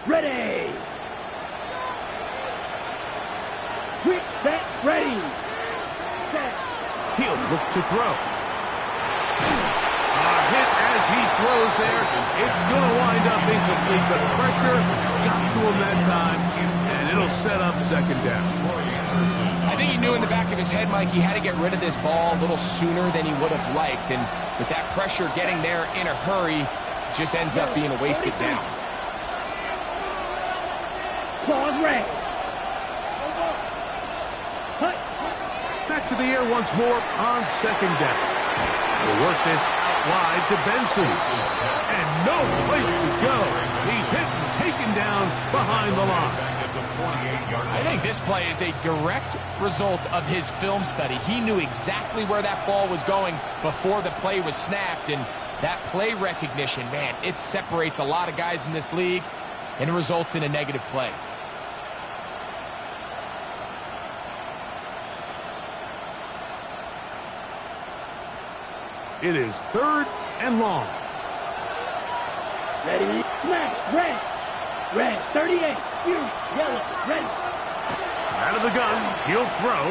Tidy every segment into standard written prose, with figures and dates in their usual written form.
ready. Quick, set, ready. Set. He'll look to throw. Hit as he throws there. It's going to wind up incomplete. The pressure got to him that time, and it'll set up second down. I think he knew in the back of his head, Mike, he had to get rid of this ball a little sooner than he would have liked. And with that pressure getting there in a hurry, it just ends up being a wasted down. Pause, red. Back to the air once more on second down. We'll work this out wide to Benson. And no place to go. He's hit and taken down behind the line. I think this play is a direct result of his film study. He knew exactly where that ball was going before the play was snapped, and that play recognition, man, it separates a lot of guys in this league, and it results in a negative play. It is third and long. Ready, smash, red. Red, 38, yellow, red. Out of the gun, he'll throw.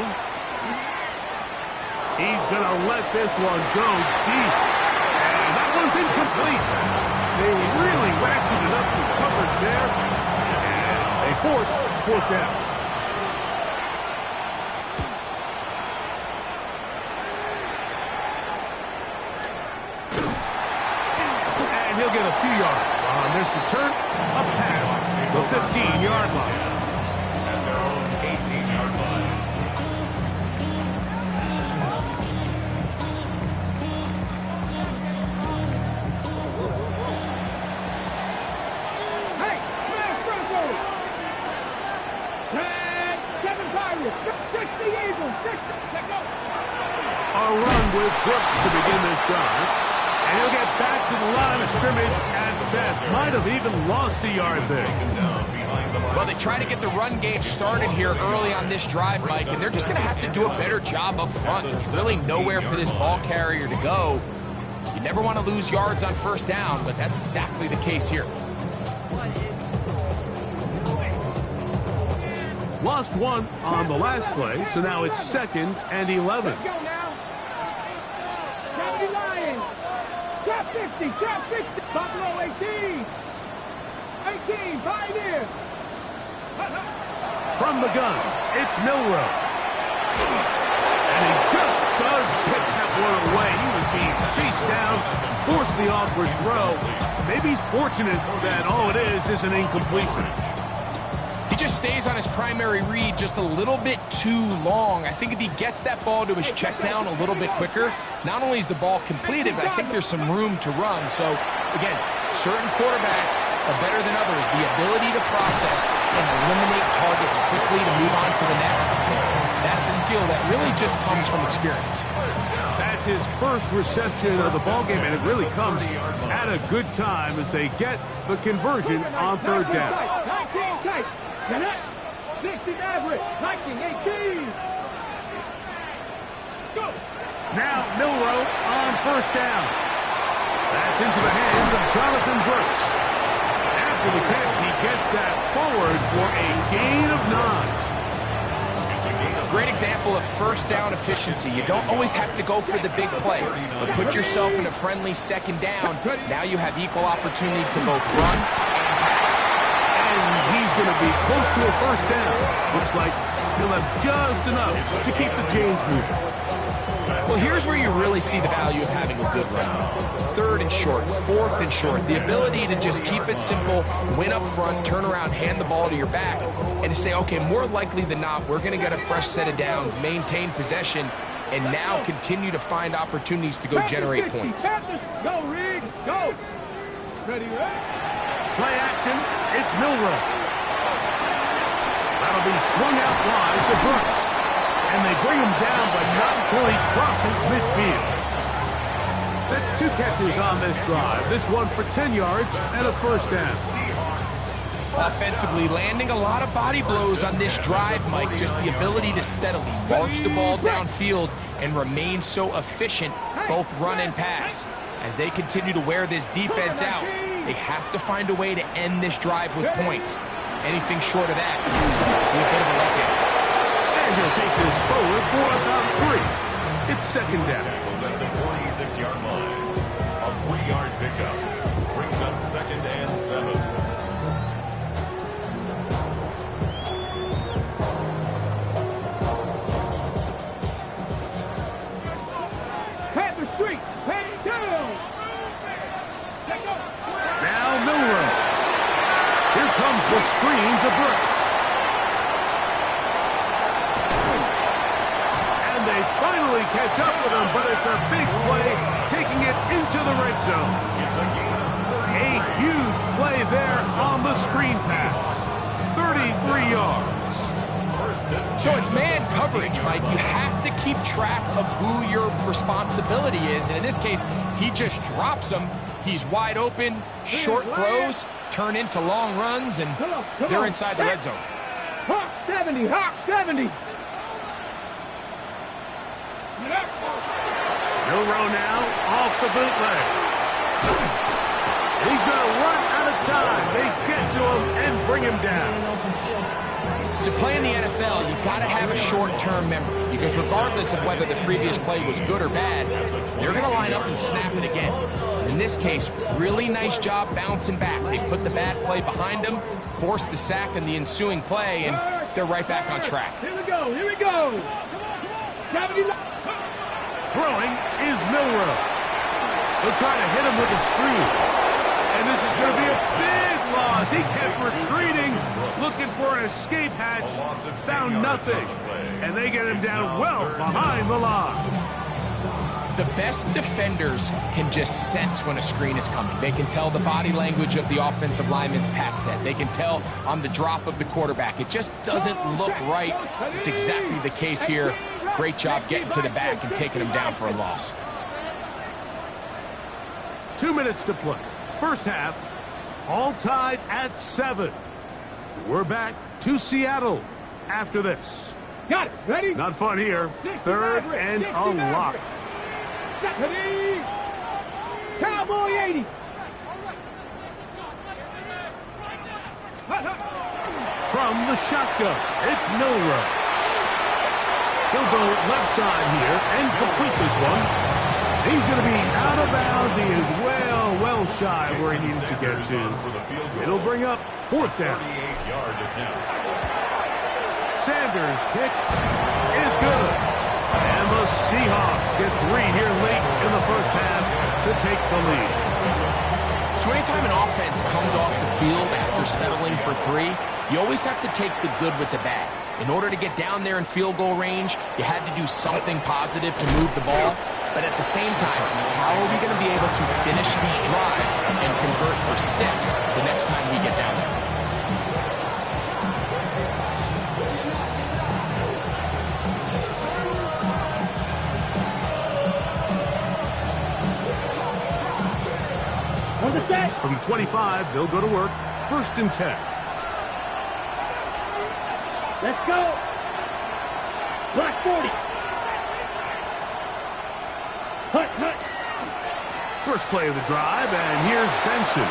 He's going to let this one go deep. And that one's incomplete. They really ratcheted up the coverage there. And they force fourth down. He'll get a few yards on this return, up past the 15-yard line. At their own 18-yard line. Hey, smash Bronco! Tag, 7 Pirates, 60 Eagles, 60, let go! A run with Brooks to begin this drive. And he'll get back to the line of scrimmage at best. Might have even lost a yard there. Well, they try to get the run game started here early on this drive, Mike, and they're just going to have to do a better job up front. There's really nowhere for this ball carrier to go. You never want to lose yards on first down, but that's exactly the case here. Lost one on the last play, so now it's 2nd and 11. Let's go now! County Lions! Trap 50, trap 50! Buffalo 18! 18, Pioneer! From the gun, it's Milroe. And he just does get that one away. He was being chased down, forced the awkward throw. Maybe he's fortunate that all it is an incompletion. He just stays on his primary read just a little bit too long. I think if he gets that ball to his check down a little bit quicker, not only is the ball completed, but I think there's some room to run. So, again, certain quarterbacks are better than others. The ability to process and eliminate targets quickly to move on to the next, that's a skill that really just comes from experience. That's his first reception of the ballgame, and it really comes at a good time as they get the conversion on third down. 19 tight. 60 average. 19, 18. Go. Now Milroe on first down. That's into the hands of Jonathan Brooks. After the catch, he gets that forward for a gain of 9. Great example of first down efficiency. You don't always have to go for the big play, but put yourself in a friendly second down. Now you have equal opportunity to both run and pass. And he's going to be close to a first down. Looks like he'll have just enough to keep the chains moving. Well, here's where you really see the value of having a good run. Third and short, fourth and short. The ability to just keep it simple, win up front, turn around, hand the ball to your back, and to say, okay, more likely than not, we're going to get a fresh set of downs, maintain possession, and now continue to find opportunities to go generate points. Go, Reed. Go. Ready, Play action. It's Milroe. That'll be swung out wide to Brooks. And they bring him down, but not until he crosses midfield. That's 2 catches on this drive. This one for 10 yards and a first down. Offensively, landing a lot of body blows on this drive, Mike. Just the ability to steadily march the ball downfield and remain so efficient, both run and pass. As they continue to wear this defense out, They have to find a way to end this drive with points. Anything short of that would be a bit of a letdown. And he'll take this forward for about 3. It's second down. At the 46-yard line. A 3-yard pickup brings up 2nd and 7. Now Milroe. Here comes the screen to Brooks. And they finally catch up with him, but it's a big play, taking it into the red zone. A huge play there on the screen pass. 33 yards. So it's man coverage, Mike. You have to keep track of who your responsibility is. And in this case, he just drops him. He's wide open, short throws, turn into long runs, and they're inside the red zone. Hawk 70, Hawk 70. Milroe now off the bootleg. He's going to run out of time. They get to him and bring him down. To play in the NFL, you got to have a short-term memory, because regardless of whether the previous play was good or bad, they're going to line up and snap it again. In this case, really nice job bouncing back. They put the bad play behind them, forced the sack in the ensuing play, and they're right back on track. Here we go, here we go. Throwing is Milroe. They'll try to hit him with a screen. And this is going to be a big loss. He kept retreating, looking for an escape hatch, found nothing. And they get him down well behind the line. The best defenders can just sense when a screen is coming. They can tell the body language of the offensive lineman's pass set. They can tell on the drop of the quarterback. It just doesn't look right. It's exactly the case here. Great job getting to the back and taking him down for a loss. 2 minutes to play. First half, all tied at 7. We're back to Seattle after this. Got it. Ready? Not fun here. 3rd and a lot. Ready? Cowboy 80. From the shotgun, it's Milroe. He'll go left side here and complete this one. He's going to be out of bounds. He is well shy where he needed to get to. It'll bring up 4th down. Sanders' kick is good. And the Seahawks get 3 here late in the first half to take the lead. So anytime an offense comes off the field after settling for 3, you always have to take the good with the bad. In order to get down there in field goal range, you had to do something positive to move the ball. But at the same time, how are we going to be able to finish these drives and convert for 6 the next time we get down there? On the set. From 25, they'll go to work. 1st and 10. Let's go. Black 40. Hut. First play of the drive, and here's Benson.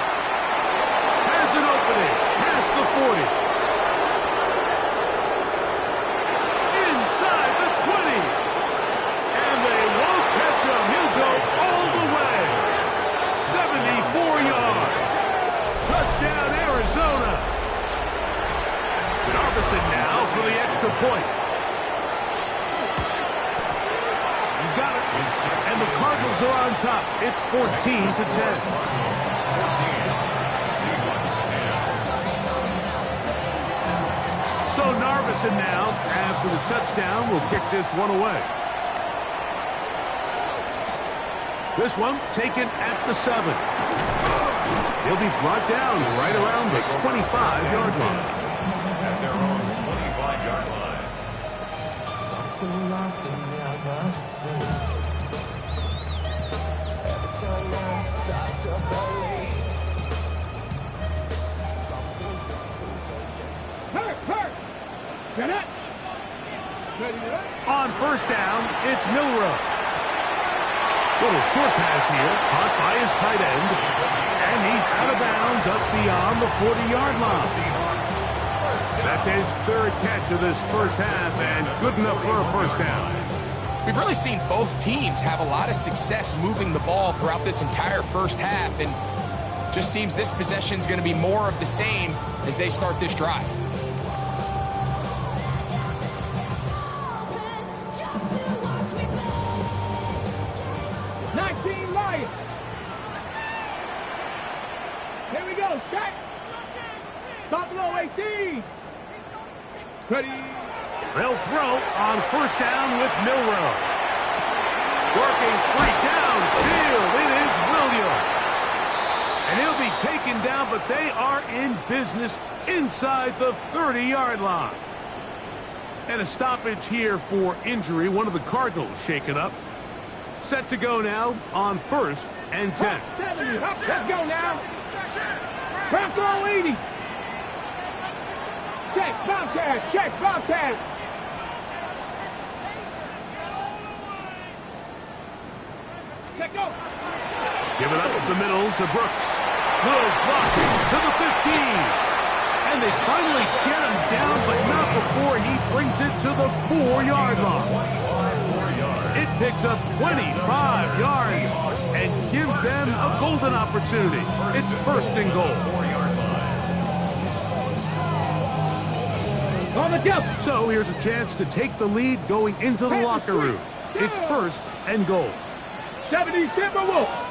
Has an opening. Past the 40. Inside the 20. And they won't catch him. He'll go all the way. 74 yards. Touchdown, Arizona. Narveson now for the extra point. He's got it. And the Cardinals are on top. It's 14-10. So Narveson now, after the touchdown, will kick this one away. This one taken at the 7. He'll be brought down right around the 25-yard line. At their own 25-yard line. Something lost in me, I must say. Every time I start to believe. Hurt. Get it. On first down, it's Milroe. Little short pass here, caught by his tight end, and he's Out of bounds, up beyond the 40-yard line. That's his third catch of this first half, and good enough for a first down. We've really seen both teams have a lot of success moving the ball throughout this entire first half, and just seems this possession is going to be more of the same as they start this drive. Here we go, check. Stop below 18. Ready. They'll throw on first down with Milroe. Working free downfield. It is Williams. And he'll be taken down, but they are in business inside the 30-yard line. And a stoppage here for injury. One of the Cardinals shaken up. Set to go now on 1st and 10. Let's go now. Back row 80. Check, Bobcat. Check, Bobcat. Check go. Give it up the middle to Brooks. Good blocking to the 15. And they finally get him down, but not before he brings it to the 4-yard line. It picks up 25 yards and gives them a golden opportunity. It's 1st and goal. On the jump. So here's a chance to take the lead going into the locker room. It's 1st and goal. 70 Timberwolves.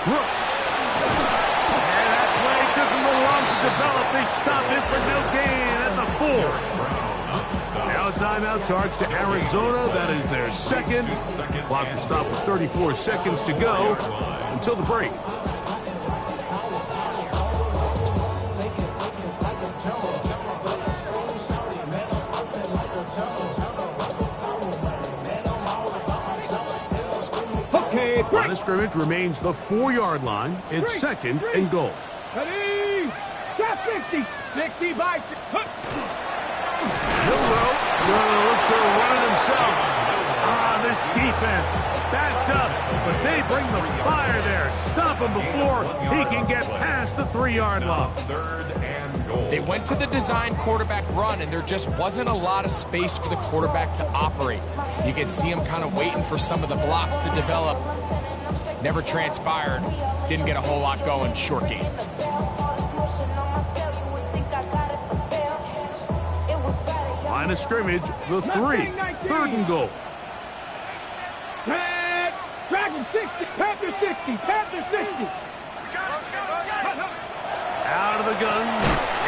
Brooks. And that play took a little long to develop. They stop it for no gain at the 4. Now a timeout charge to Arizona. That is their second. Clock will stop with 34 seconds to go until the break. Line of scrimmage remains the 4-yard line. It's 2nd and goal. Ready. Shot 60. 60 by. Milroe will look to run it himself. This defense backed up, but they bring the fire there. Stop him before he can get past the 3-yard line. 3rd and goal. They went to the design quarterback run, and there just wasn't a lot of space for the quarterback to operate. You could see him kind of waiting for some of the blocks to develop. Never transpired. Didn't get a whole lot going. Short game. Line of scrimmage, the 3. 3rd and goal. Dragon 60. Panther 60. Panther 60. Out of the gun.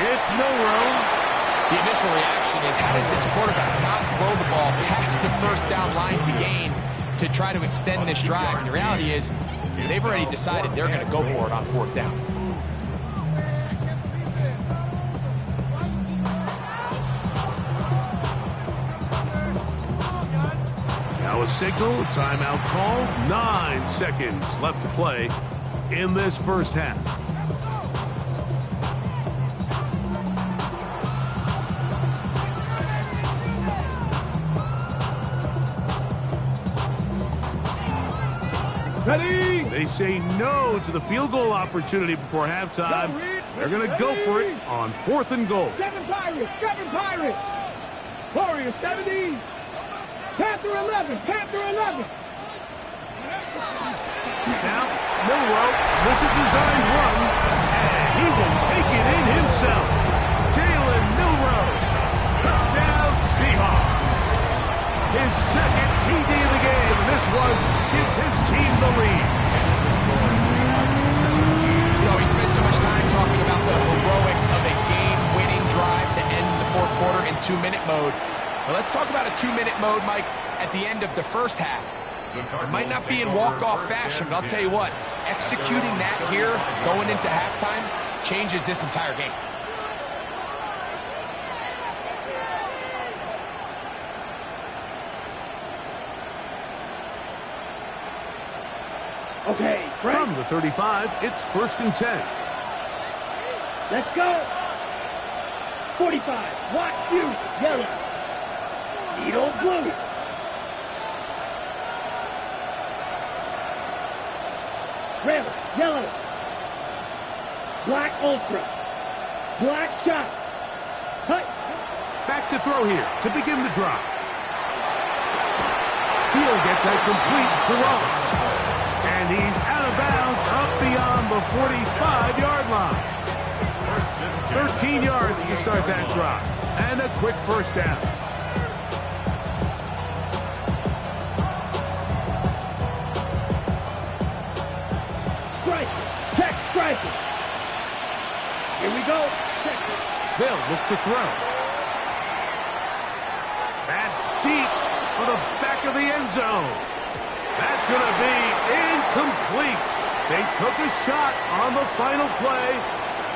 It's Milroe. The initial reaction is, how does this quarterback not throw the ball past the 1st down line to gain to try to extend this drive? And the reality is they've already decided they're going to go for it on 4th down. Now a signal, timeout call. 9 seconds left to play in this first half. Ready. They say no to the field goal opportunity before halftime. They're going to go for it on 4th and goal. 7 Pirates. 7 Pirates. Warriors 70. Panther 11. Panther 11. Now, Milroe, this is designed run, and he will take it in himself. Jalen Milroe, touchdown Seahawks. His 2nd TD of the game, and this one gives his team the lead. You know, we spent so much time talking about the heroics of a game-winning drive to end the 4th quarter in 2-minute mode. Well, let's talk about a 2-minute mode, Mike, at the end of the first half. It might not be in walk-off fashion, but I'll tell you what, executing that here, going into halftime, changes this entire game. Okay, Frank. From the 35, it's 1st and 10. Let's go. 45. Watch you. Yellow. Edo Blue. Red, yellow. Black Ultra. Black Shot. Cut. Back to throw here to begin the drive. He'll get that complete to Ross. And he's out of bounds up beyond the 45-yard line. 13 yards to start that drive. And a quick first down. Strike. Check striker. Here we go. Check. They'll look to throw. That's deep for the back of the end zone. That's going to be incomplete. They took a shot on the final play.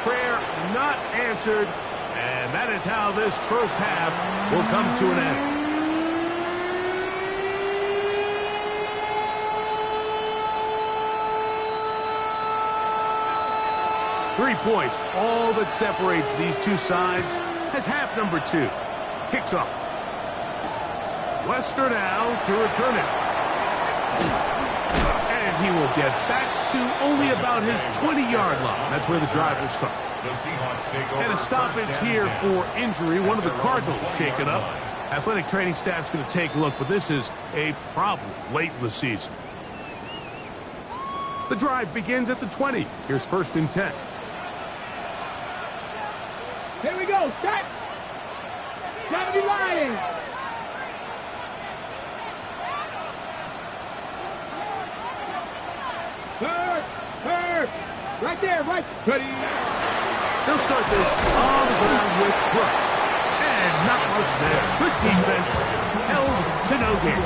Prayer not answered. And that is how this first half will come to an end. Three points, all that separates these two sides, as half number 2 kicks off. Wester now to return it. And he will get back to only about his 20-yard line. That's where the drive will start. And a stoppage here for injury. One of the Cardinals shaken up. Athletic training staff's going to take a look, but this is a problem late in the season. The drive begins at the 20. Here's 1st and 10. Here we go. Set. 70 Lions. Third. Right there, right. Ready. They'll start this on the ground with Brooks. And not much there. Good defense. Held to no gain.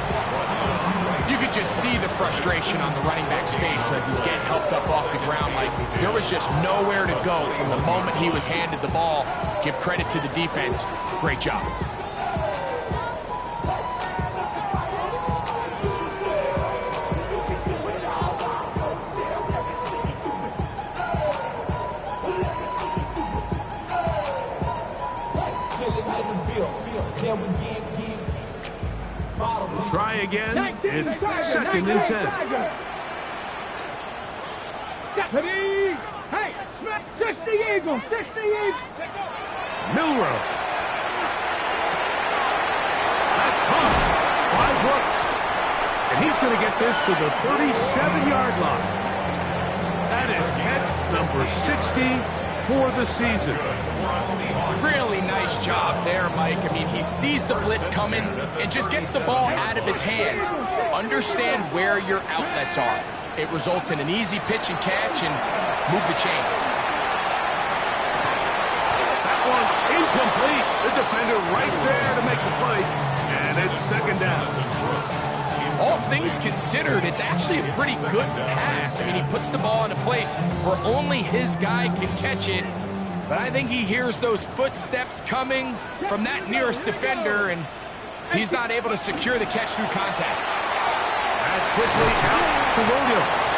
You could just see the frustration on the running back's face as he's getting helped up off the ground. Like, there was just nowhere to go from the moment he was handed the ball. Give credit to the defense. Great job. Try again. It's 2nd and 10. Deputy! Hey! 60 Eagles! 60 Eagles! Milroe. That's caught by Brooks. And he's going to get this to the 37-yard line. That is catch number 60 for the season. Really nice job there, Mike. I mean, he sees the blitz coming and just gets the ball out of his hands. Understand where your outlets are. It results in an easy pitch and catch and move the chains. That one incomplete. The defender right there to make the play. And it's 2nd down. All things considered, it's actually a pretty good pass. I mean, he puts the ball in a place where only his guy can catch it. But I think he hears those footsteps coming from that nearest defender, and he's not able to secure the catch through contact. That's quickly out to Williams.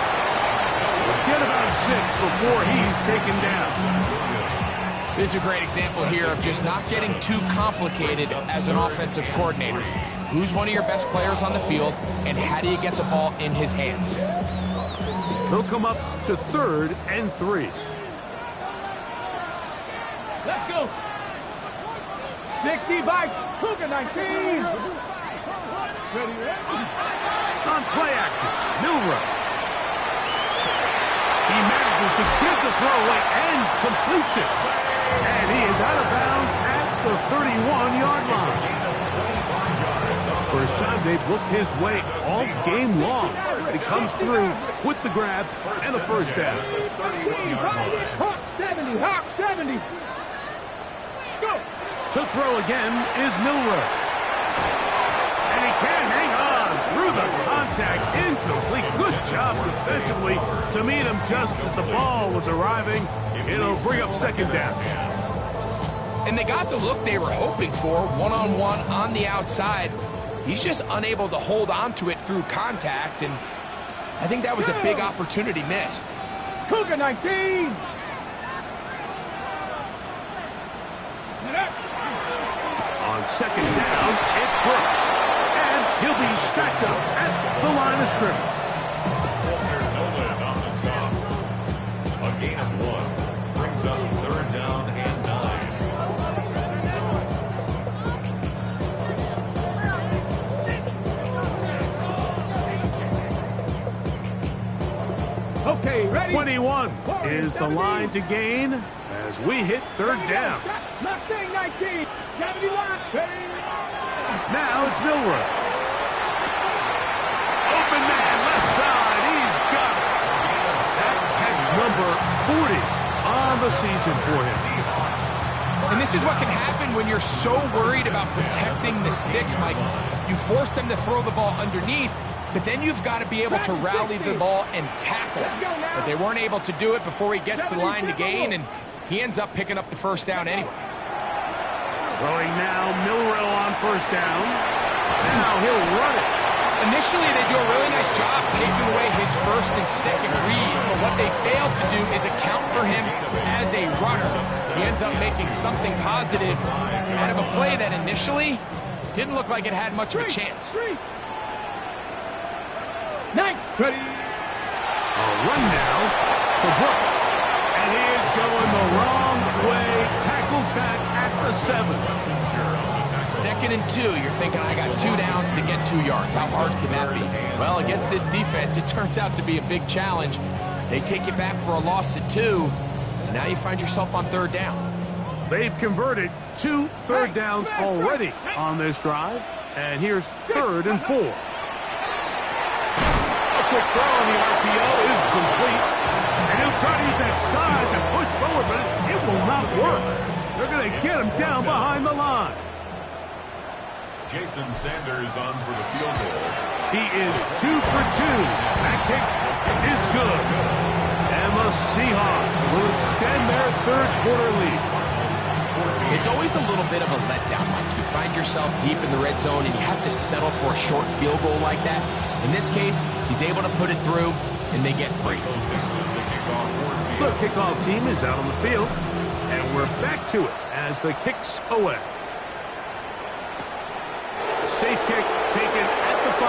Get about 6 before he's taken down. This is a great example here of just not getting too complicated as an offensive coordinator. Who's one of your best players on the field, and how do you get the ball in his hands? They'll come up to 3rd and 3. Let's go. 60 by Cougar 19. On play action, Milroe. He manages to get the throw away and completes it. And he is out of bounds at the 31-yard line. First time they've looked his way all game long. He comes through with the grab and a first down. Hawk 70, Hawk 70. Go. To throw again is Milroe. And he can't hang on through the contact. Incomplete. Good job defensively to meet him just as the ball was arriving. It'll bring up 2nd down. And they got the look they were hoping for, one-on-one on the outside. He's just unable to hold on to it through contact, and I think that was a big opportunity missed. Cougar 19. On 2nd down, it's Brooks. And he'll be stacked up at the line of scrimmage. Walter Nolan on the stop. A gain of 1 brings up 3rd down and 9. Okay, ready? 21 is the line to gain as we hit 3rd down. Mustang 19, 71, ready? Now it's Milroe. Open man, left side. He's got it. That catch number 40 on the season for him. And this is what can happen when you're so worried about protecting the sticks, Mike. You force them to throw the ball underneath, but then you've got to be able to rally the ball and tackle it. But they weren't able to do it before he gets the line to gain, and he ends up picking up the 1st down anyway. Throwing now, Milroe on 1st down. Now he'll run it. Initially, they do a really nice job taking away his 1st and 2nd read, but what they fail to do is account for him as a runner. He ends up making something positive out of a play that initially didn't look like it had much of a chance. Nice, ready? A run now for Brooks. And he is going the wrong way. Tackled back at the 7. 2nd and 2, you're thinking, I got 2 downs to get 2 yards. How hard can that be? Well, against this defense, it turns out to be a big challenge. They take it back for a loss at 2, and now you find yourself on 3rd down. They've converted 2 third downs already on this drive. And here's 3rd and 4. A quick throw on the RPO is complete. And he'll try to use that size and push forward, but it will not work. They're going to get him down behind the line. Jason Sanders on for the field goal. He is 2 for 2. That kick is good. And the Seahawks will extend their 3rd quarter lead. It's always a little bit of a letdown. You find yourself deep in the red zone and you have to settle for a short field goal like that. In this case, he's able to put it through, and they get 3. The kickoff team is out on the field, and we're back to it as the kick's away. Safe kick taken at the 5.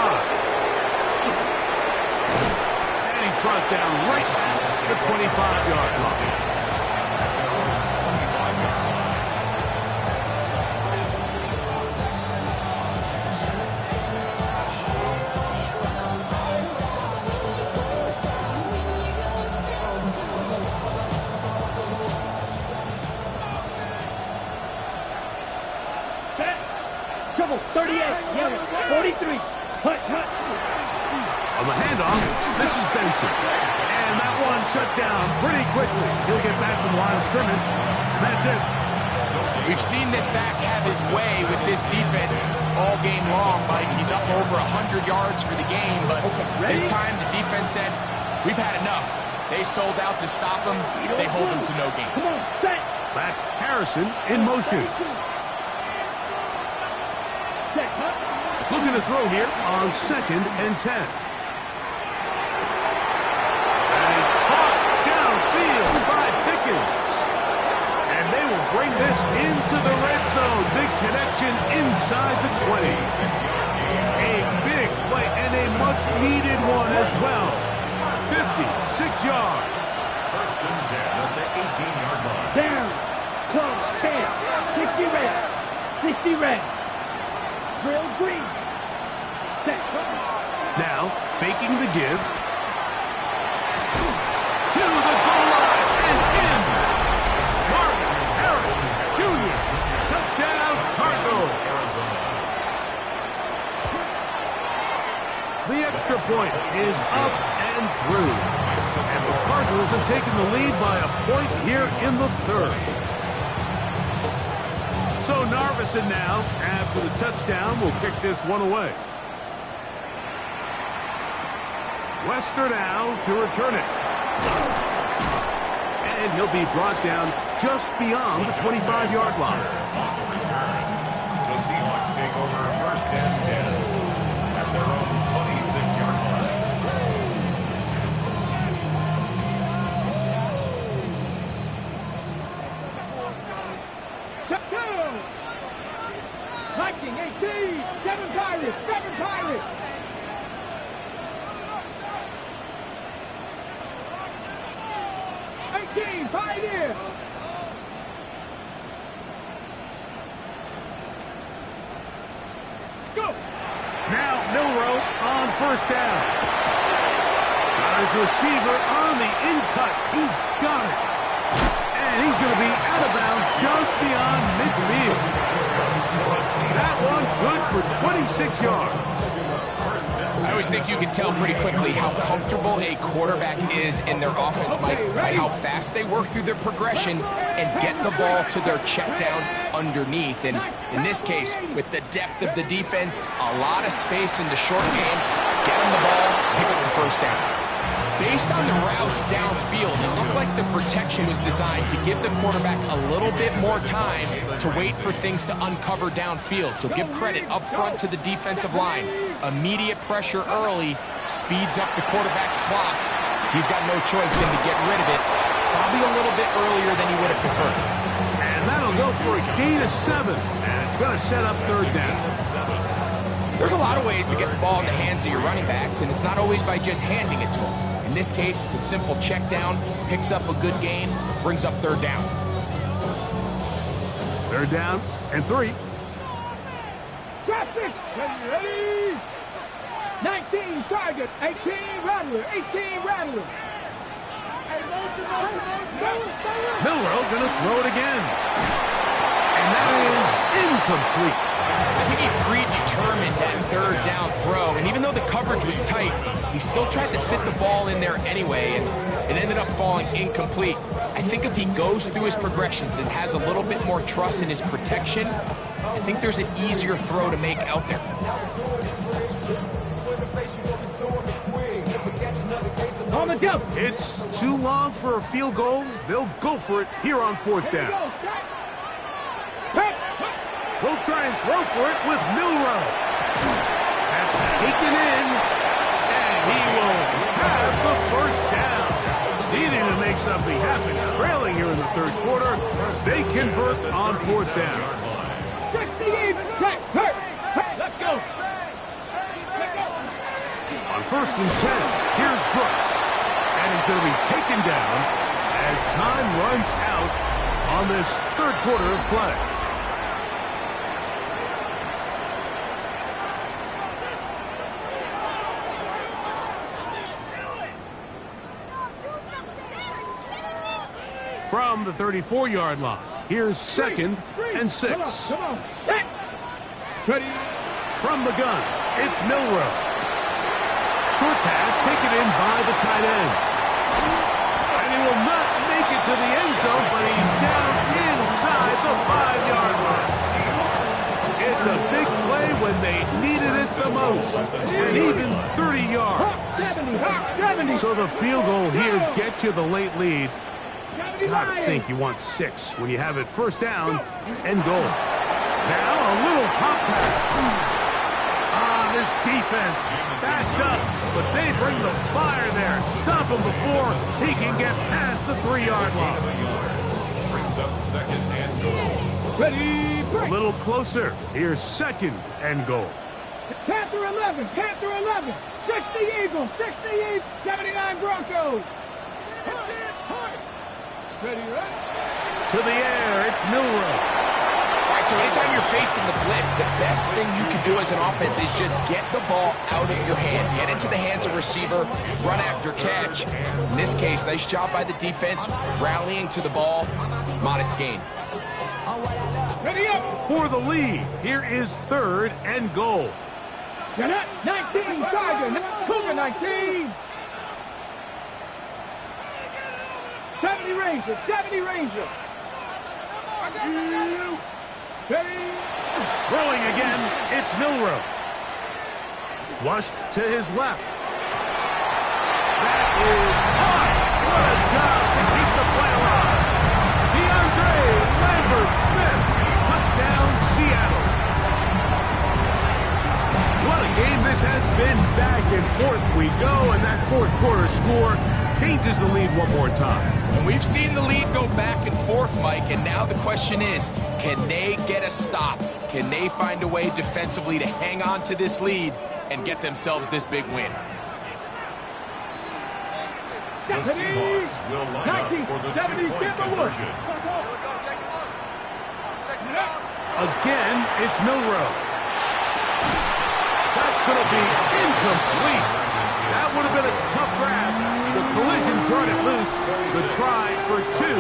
And he's brought down right at the 25-yard line. Trouble, 38, yellow, 43, hut. On the handoff, this is Benson. And that one shut down pretty quickly. He'll get back from the line of scrimmage, and that's it. We've seen this back have his way with this defense all game long, Mike. He's up over 100 yards for the game, but this time the defense said, we've had enough. They sold out to stop him. They hold him to no gain. Come on, set. That's Harrison in motion. Set, hut. Looking to throw here on 2nd and 10. And he's caught downfield by Pickens. And they will bring this into the red zone. Big connection inside the 20. A big play and a much-needed one as well. 56 yards. 1st and 10 at the 18-yard line. Down, close, 10, 60 red, 60 red. Drill green. Set. Now, faking the give. To the goal line and in. Marvin Harrison Jr. Touchdown, Cardinals. The extra point is up and through. And the Cardinals have taken the lead by a point here in the 3rd. So Narveson now, after the touchdown, will kick this one away. Wester now to return it. And he'll be brought down just beyond the 25-yard line. On the return, the Seahawks take over 1st and 10 at their own 26-yard line. Mike Checking, 18. 7 Pirates. 7 Pirates. 18. Pioneer. Go. Now Milroe on first down. Got his receiver on the in-cut. He's got it. And he's going to be out of bounds just beyond midfield. That one good for 26 yards. I always think you can tell pretty quickly how comfortable a quarterback is in their offense, Mike, by how fast they work through their progression and get the ball to their check down underneath. And in this case, with the depth of the defense, a lot of space in the short game, get them the ball, pick up the first down. Based on the routes downfield, it looked like the protection was designed to give the quarterback a little bit more time to wait for things to uncover downfield. So give credit up front to the defensive line. Immediate pressure early speeds up the quarterback's clock. He's got no choice than to get rid of it, probably a little bit earlier than he would have preferred. And that'll go for a gain of 7. And it's going to set up third down. There's a lot of ways to get the ball in the hands of your running backs, and it's not always by just handing it to them. In this case, it's a simple check down, picks up a good gain, brings up third down. Third down and 3. Traffic. Ready. 19 target. 18 Rattler. 18 Rattler. Milroe going to throw it again. And that is incomplete. I think he predetermined that third down throw, and even though the coverage was tight, he still tried to fit the ball in there anyway, and it ended up falling incomplete. I think if he goes through his progressions and has a little bit more trust in his protection, I think there's an easier throw to make out there. On the jump. It's too long for a field goal. They'll go for it here on fourth down. He'll try and throw for it with Milroe. That's taken in, and he will have the first down. Needing to make something happen, trailing here in the third quarter. They convert on fourth down. 68, check, hurt. Let's go. On first and 10, here's Brooks. And he's going to be taken down as time runs out on this third quarter of play. From the 34-yard line, here's second and 6. Come on. Set. Ready. From the gun, it's Milroe. Short pass taken in by the tight end. And he will not make it to the end zone, but he's down inside the 5-yard line. It's a big play when they needed it the most. And even 30 yards. 70. So the field goal here gets you the late lead. Gotta think you want 6 when you have it first down and goal. Now a little pop pass. This defense backed up, but they bring the fire there. Stop him before he can get past the 3-yard line. Brings up second and goal. Ready. A little closer. Here's second and goal. Panther 11. Panther 11. 60 Eagles. 60 Eagles. 79 Broncos. Ready, right? To the air, it's Milroe. All right, so anytime you're facing the blitz, the best thing you can do as an offense is just get the ball out of your hand. Get into the hands of receiver, run after catch. In this case, nice job by the defense, rallying to the ball. Modest gain. Ready up. For the lead, here is third and goal. 19 Tiger. Cougar 19. 70 Rangers. 70 Rangers. Steady. Throwing again, it's Milroe. Flushed to his left. That is high. What a job to keep the play alive. DeAndre Lambert-Smith. Touchdown, Seattle. What a game this has been. Back and forth we go, and that fourth quarter score changes the lead one more time. And we've seen the lead go back and forth, Mike, and now the question is, can they get a stop? Can they find a way defensively to hang on to this lead and get themselves this big win? The Seahawks will line up for the 2-point conversion. Again, it's Milroe. That's going to be incomplete. That would have been a tough grab. The collision brought it loose. The try for 2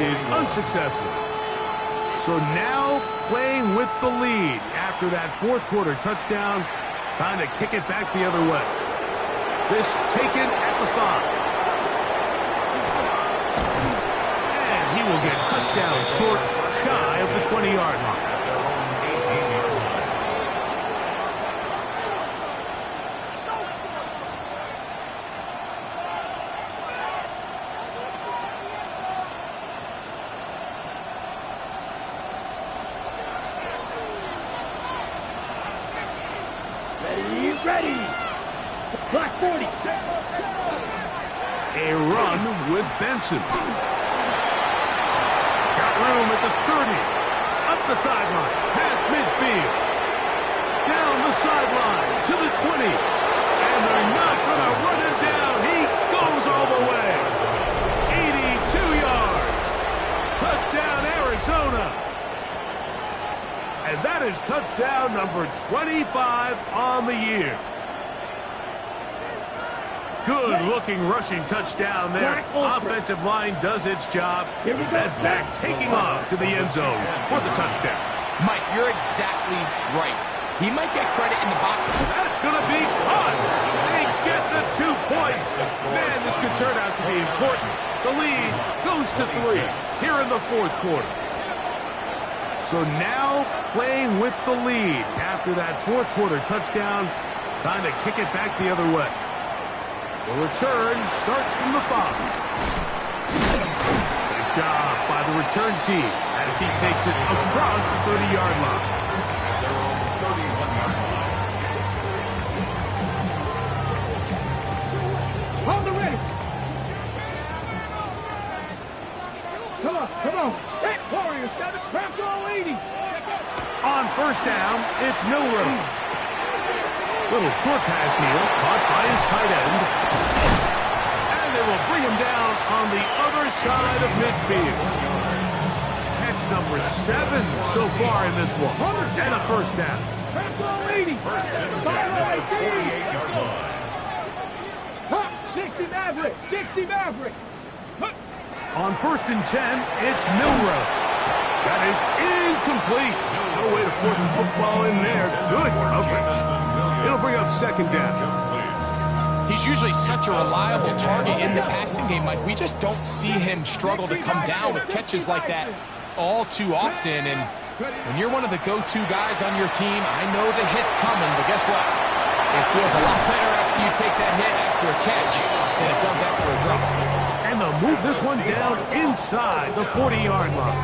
is unsuccessful. So now playing with the lead after that fourth quarter touchdown. Time to kick it back the other way. This taken at the 5. And he will get cut down short, shy of the 20-yard line. Ready. Clock 40. A run with Benson. Got room at the 30. Up the sideline. Past midfield. Down the sideline to the 20. And they're not going to run him down. He goes all the way. 82 yards. Touchdown, Arizona. And that is touchdown number 25 on the year. Good-looking rushing touchdown there. Offensive line does its job. And back taking off to the end zone for the touchdown. Mike, you're exactly right. He might get credit in the box. That's going to be caught. They get the 2 points. Man, this could turn out to be important. The lead goes to 3 here in the fourth quarter. So now playing with the lead after that fourth quarter touchdown. Time to kick it back the other way. The return starts from the 5. Nice job by the return team as he takes it across the 30-yard line. Their own 31-yard line. Hold the ready. Come on. Hey, Warriors got it. Cramped all 80. On first down, it's Milroe. Little short pass here, caught by his tight end. And they will bring him down on the other side of midfield. Catch number 7 so far in this one. And a first down. Cramped all 80. First and 10 at the 48-yard line. 60 Maverick. 60 Maverick. On first and 10, it's Milroe. That is incomplete. No way to force the football in there. Good coverage. It'll bring up second down. He's usually such a reliable target in the passing game, Mike. We just don't see him struggle to come down with catches like that all too often. And when you're one of the go-to guys on your team, I know the hit's coming, but guess what? It feels a lot better after you take that hit after a catch than it does after a drop. And they'll move this one down inside the 40-yard line.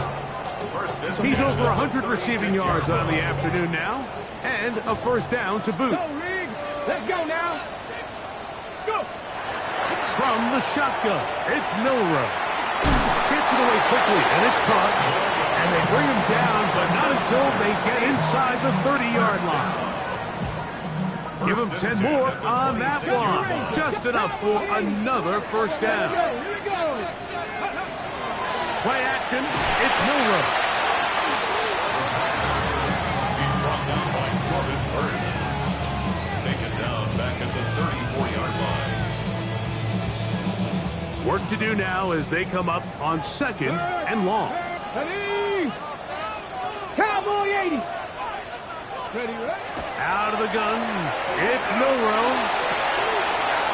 He's over 100 receiving yards on the afternoon now. And a first down to boot. Go, Rig. Let's go now. Let's go. From the shotgun, it's Milroe. Gets it away quickly, and it's caught. And they bring him down, but not until they get inside the 30-yard line. Give him 10 more on that one. Just enough for another first down. Here we go. Play action, it's Milroe. He's brought down by Jordan Burch. Taken down back at the 34-yard line. Work to do now as they come up on second and long. Ready. Cowboy 80. Ready, right? Out of the gun, it's Milroe.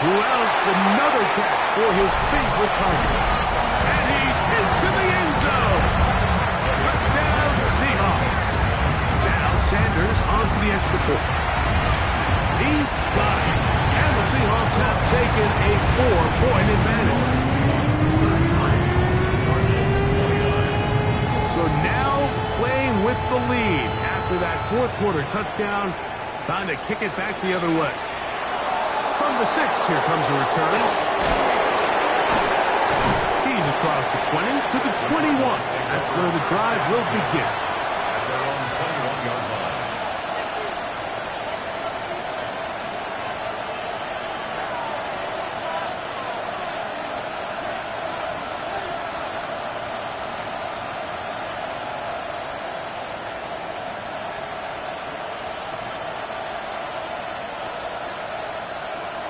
Who else? Another catch for his favorite target. And he's into the end zone. Touchdown Seahawks. Now Sanders on for the extra point. He's got it. And the Seahawks have taken a 4-point advantage. So now playing with the lead after that fourth quarter touchdown. Time to kick it back the other way. From the 6, here comes a return. He's across the 20 to the 21. That's where the drive will begin. At their own 21-yard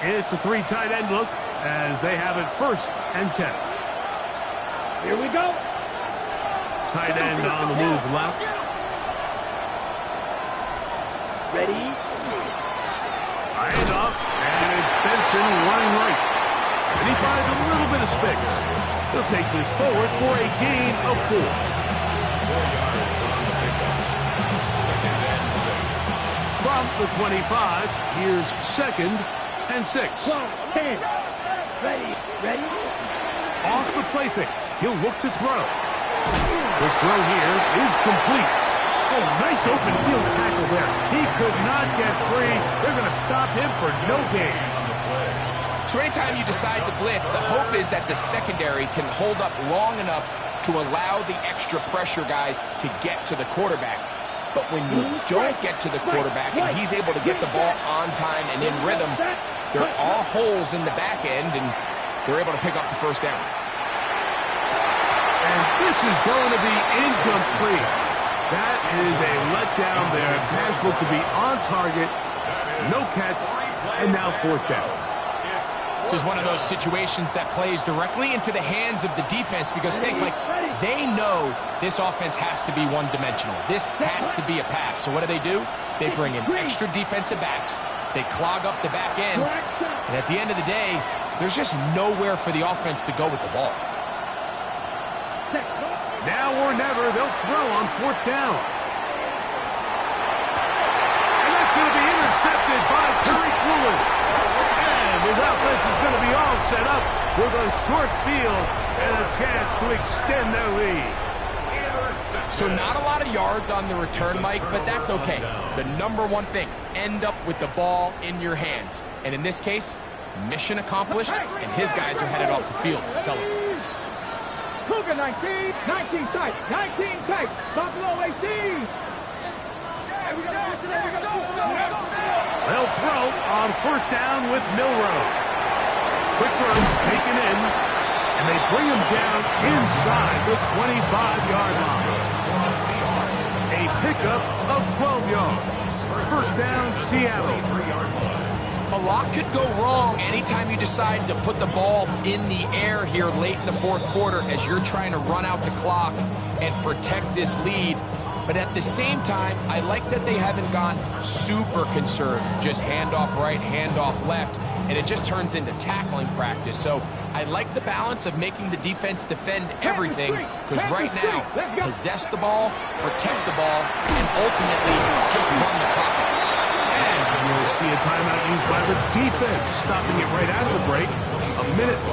It's a 3 tight end look as they have it 1st and 10. Here we go. Tight end on the move left. Ready? Hand off, and it's Benson running right. And he finds a little bit of space. He'll take this forward for a gain of 4. 4 yards on the pickup. 2nd and 6. From the 25, here's 2nd and 6. 12, 10. Ready? Off the play fake. He'll look to throw. The throw here is complete. Oh, nice open field tackle there. He could not get free. They're going to stop him for no gain. So anytime you decide to blitz, the hope is that the secondary can hold up long enough to allow the extra pressure guys to get to the quarterback. But when you don't get to the quarterback and he's able to get the ball on time and in rhythm, there are holes in the back end, and they're able to pick up the 1st down. And this is going to be incomplete. That is a letdown there. Pass looked to be on target. No catch. And now 4th down. This is one of those situations that plays directly into the hands of the defense because think, like, they know this offense has to be one-dimensional. This has to be a pass. So what do? They bring in extra defensive backs. They clog up the back end. And at the end of the day, there's just nowhere for the offense to go with the ball. Now or never, they'll throw on 4th down. And that's going to be intercepted by Tariq Woolen. And his offense is going to be all set up with a short field and a chance to extend their lead. So not a lot of yards on the return, Mike, but that's okay. The number one thing, end up with the ball in your hands. And in this case, mission accomplished, and his guys are headed off the field to celebrate. Cougar 19 tight, 19 tight, Buffalo 18. They'll throw on 1st down with Milroe. Quick throw taken in, and they bring him down inside the 25-yard line. A pickup of 12 yards. 1st down, Seattle. A lot could go wrong anytime you decide to put the ball in the air here late in the 4th quarter as you're trying to run out the clock and protect this lead. But at the same time, I like that they haven't gone super conserved. Just handoff right, handoff left, and it just turns into tackling practice. So I like the balance of making the defense defend everything, because right now, possess the ball, protect the ball, and ultimately just run the clock. And you'll see a timeout used by the defense, stopping it right at the break.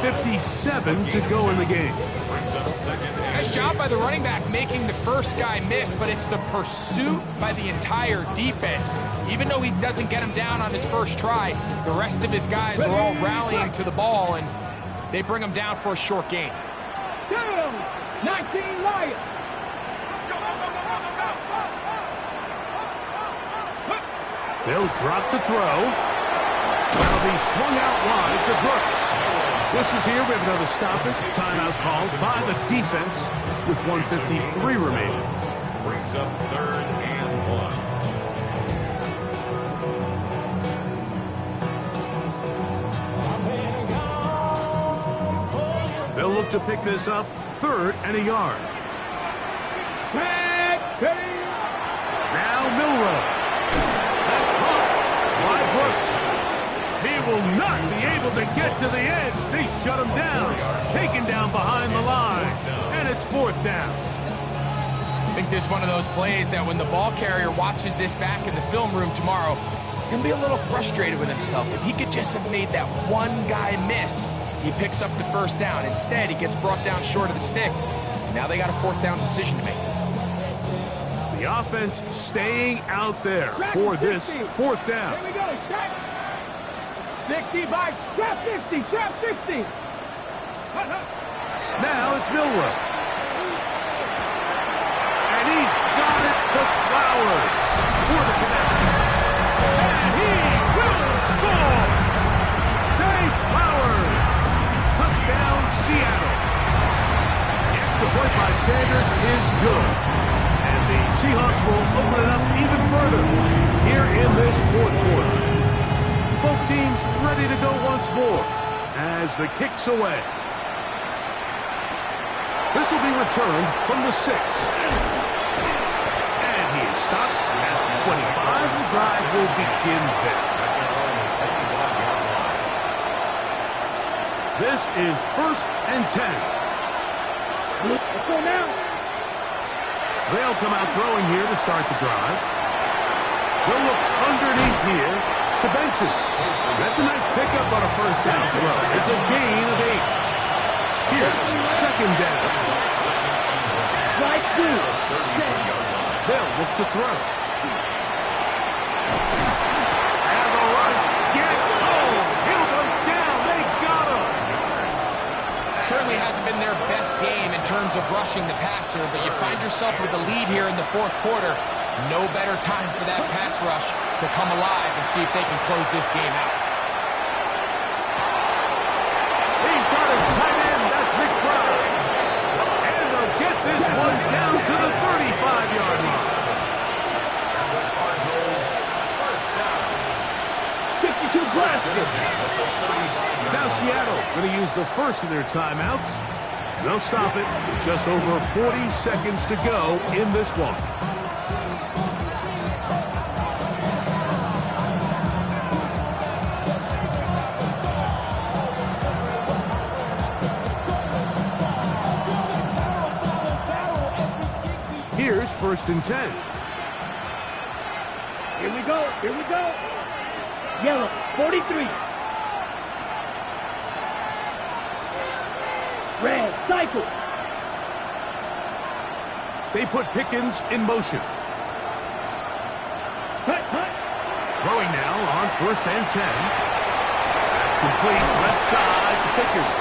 1:57 to go in the game. Nice job by the running back making the first guy miss, but it's the pursuit by the entire defense. Even though he doesn't get him down on his first try, the rest of his guys are all rallying to the ball, and they bring him down for a short gain. 19 Lions. They'll drop to throw. Well, he swung out wide to Brooks. This is here. We have another stoppage. Timeout called by the defense with 1:53 remaining. Brings up 3rd and 1. They'll look to pick this up 3rd and a yard. Now Milroe. That's caught by Brooks. He will not be able to get to the end. They shut him down. Taken down behind the line. And it's 4th down. I think this is one of those plays that when the ball carrier watches this back in the film room tomorrow, he's going to be a little frustrated with himself. If he could just have made that one guy miss, he picks up the 1st down. Instead, he gets brought down short of the sticks. Now they got a 4th down decision to make. The offense staying out there for this 4th down. Here we go. 60 by trap 50, trap 50. Now it's Milroe. And he's got it to Flowers for the connection. And he will score. Zay Flowers. Touchdown, Seattle. The extra point by Sanders is good. And the Seahawks will open it up even further here in this 4th quarter. Both teams ready to go 4 as the kick's away. This will be returned from the 6. And he is stopped at 25. The drive will begin there. This is 1st and 10. Let's go now. They'll come out throwing here to start the drive. They'll look underneath here to Benson. That's a nice pickup on a 1st down throw. It's a gain of 8. Here's 2nd down. Right through. They'll look to throw. And the rush gets home. He'll go down. They got him. Certainly hasn't been their best game in terms of rushing the passer, but you find yourself with the lead here in the 4th quarter. No better time for that pass rush to come alive and see if they can close this game out. He's got his tight end. That's McBride. And they'll get this one down to the 35-yard line. 52 blasters. Now Seattle going to use the first of their timeouts. They'll stop it. Just over 40 seconds to go in this one. Here's 1st and 10. Here we go. Here we go. Yellow, 43. Red, cycle. They put Pickens in motion. Hut, hut. Throwing now on 1st and 10. That's complete. Left side to Pickens.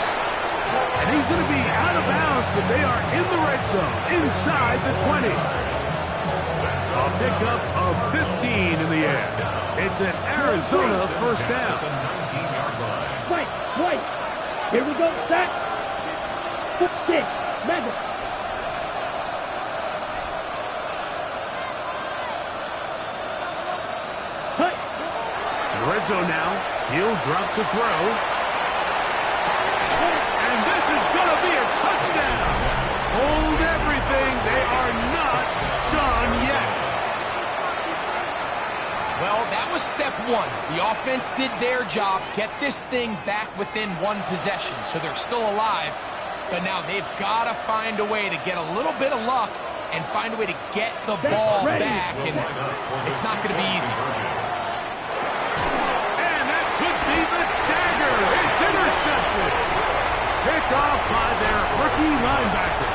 And he's going to be out of bounds, but they are in the red zone, inside the 20. A pickup of 15 in the air. It's an Arizona 1st down. White, white. Here we go. Set. 6. Mega. Hut. In the red zone now. He'll drop to throw. And this is going to be a touchdown. Hold everything. They are not done yet. Well, that was step 1. The offense did their job, get this thing back within 1 possession, so they're still alive. But now they've got to find a way to get a little bit of luck and find a way to get the ball back, and it's not going to be easy. And that could be the dagger. It's intercepted. Picked off by their rookie linebacker.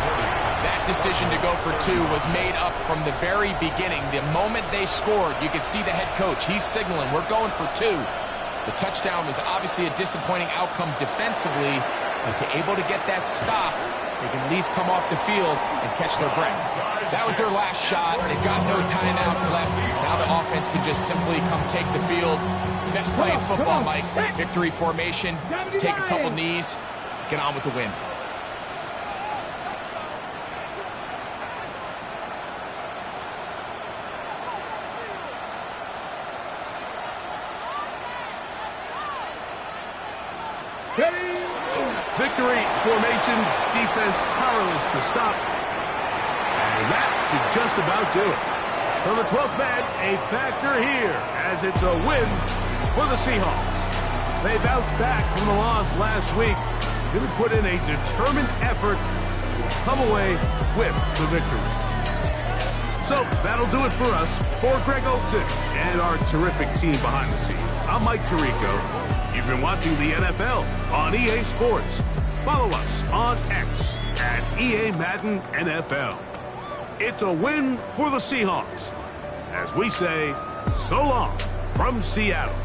That decision to go for 2 was made up from the very beginning. The moment they scored, you could see the head coach. He's signaling, we're going for 2. The touchdown was obviously a disappointing outcome defensively, but to able to get that stop, they can at least come off the field and catch their breath. That was their last shot. They've got no timeouts left. Now the offense can just simply come take the field. Best play in football, Mike. Victory formation, take a couple knees, get on with the win. Victory formation, defense powerless to stop. And that should just about do it. So the 12th man, a factor here, as it's a win for the Seahawks. They bounced back from the loss last week. Going to put in a determined effort to come away with the victory. So that'll do it for us. For Greg Olsen and our terrific team behind the scenes, I'm Mike Tirico. You've been watching the NFL on EA Sports. Follow us on X at EA Madden NFL. It's a win for the Seahawks. As we say, so long from Seattle.